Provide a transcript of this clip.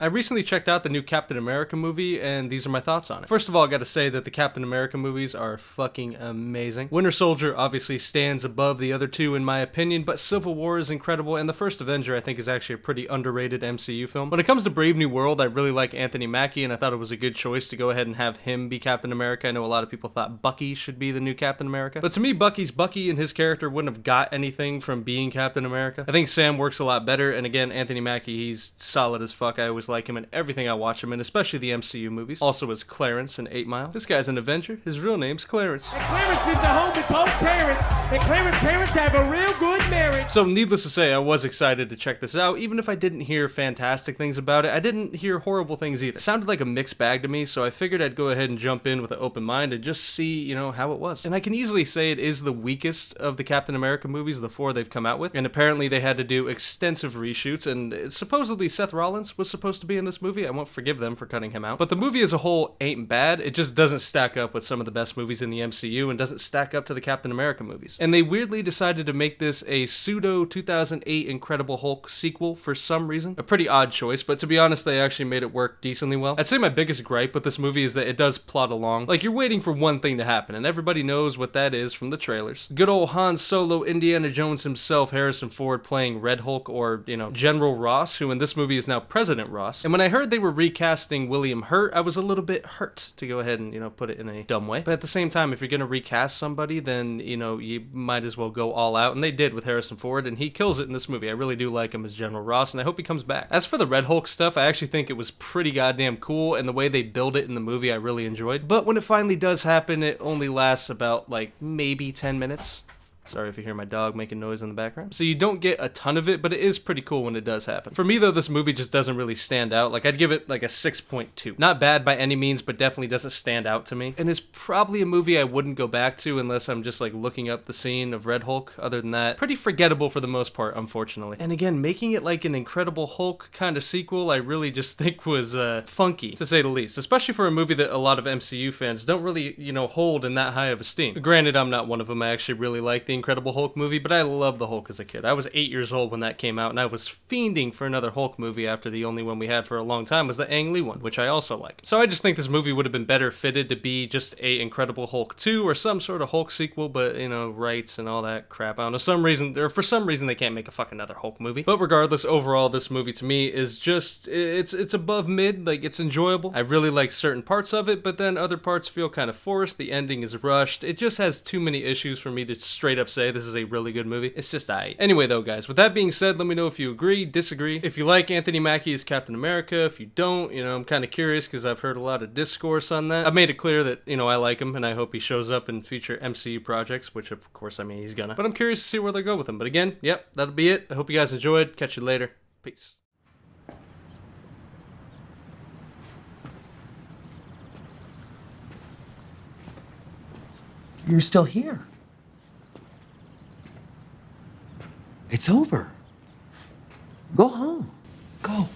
I recently checked out the new Captain America movie, and these are my thoughts on it. First of all, I gotta say that the Captain America movies are fucking amazing. Winter Soldier obviously stands above the other two in my opinion, but Civil War is incredible, and The First Avenger I think is actually a pretty underrated MCU film. When it comes to Brave New World, I really like Anthony Mackie, and I thought it was a good choice to go ahead and have him be Captain America. I know a lot of people thought Bucky should be the new Captain America, but to me, Bucky's Bucky, and his character wouldn't have got anything from being Captain America. I think Sam works a lot better, and again, Anthony Mackie, he's solid as fuck. I always like him in everything I watch him in, especially the MCU movies. Also as Clarence in 8 Mile. This guy's an Avenger. His real name's Clarence. And Clarence lives at home with both parents, and Clarence's parents have a real good marriage. So needless to say, I was excited to check this out, even if I didn't hear fantastic things about it. I didn't hear horrible things either. It sounded like a mixed bag to me, so I figured I'd go ahead and jump in with an open mind and just see, you know, how it was. And I can easily say it is the weakest of the Captain America movies, the 4 they've come out with. And apparently they had to do extensive reshoots, and supposedly Seth Rollins was supposed to be in this movie. I won't forgive them for cutting him out. But the movie as a whole ain't bad. It just doesn't stack up with some of the best movies in the MCU and doesn't stack up to the Captain America movies. And they weirdly decided to make this a pseudo 2008 Incredible Hulk sequel for some reason. A pretty odd choice, but to be honest, they actually made it work decently well. I'd say my biggest gripe with this movie is that it does plot along. Like, you're waiting for one thing to happen, and everybody knows what that is from the trailers. Good old Han Solo, Indiana Jones himself, Harrison Ford playing Red Hulk, or, you know, General Ross, who in this movie is now President Ross. And when I heard they were recasting William Hurt, I was a little bit hurt, to go ahead and, you know, put it in a dumb way. But at the same time, if you're gonna recast somebody, then, you know, you might as well go all out, and they did with Harrison Ford, and he kills it in this movie. I really do like him as General Ross, and I hope he comes back. As for the Red Hulk stuff, I actually think it was pretty goddamn cool, and the way they build it in the movie I really enjoyed. But when it finally does happen, it only lasts about, like, maybe 10 minutes. Sorry if you hear my dog making noise in the background. So you don't get a ton of it, but it is pretty cool when it does happen. For me though, this movie just doesn't really stand out. Like, I'd give it like a 6.2. Not bad by any means, but definitely doesn't stand out to me. And it's probably a movie I wouldn't go back to unless I'm just like looking up the scene of Red Hulk. Other than that, pretty forgettable for the most part, unfortunately. And again, making it like an Incredible Hulk kind of sequel, I really just think was funky, to say the least. Especially for a movie that a lot of MCU fans don't really, you know, hold in that high of esteem. Granted, I'm not one of them. I actually really like the Incredible Hulk movie, but I loved the Hulk as a kid. I was 8 years old when that came out, and I was fiending for another Hulk movie after the only one we had for a long time was the Ang Lee one, which I also like. So I just think this movie would have been better fitted to be just a Incredible Hulk 2 or some sort of Hulk sequel, but, you know, rights and all that crap. I don't know, for some reason they can't make a fucking another Hulk movie. But regardless, overall, this movie to me is just, it's above mid, like, it's enjoyable. I really like certain parts of it, but then other parts feel kind of forced. The ending is rushed. It just has too many issues for me to straight up say this is a really good movie. It's just aight. Anyway though, guys, with that being said, let me know if you agree, disagree. If you like Anthony Mackie as Captain America, if you don't, you know, I'm kind of curious because I've heard a lot of discourse on that. I've made it clear that, you know, I like him and I hope he shows up in future MCU projects, which of course, I mean, he's gonna. But I'm curious to see where they go with him. But again, yep, that'll be it. I hope you guys enjoyed. Catch you later. Peace. You're still here. It's over. Go home. Go.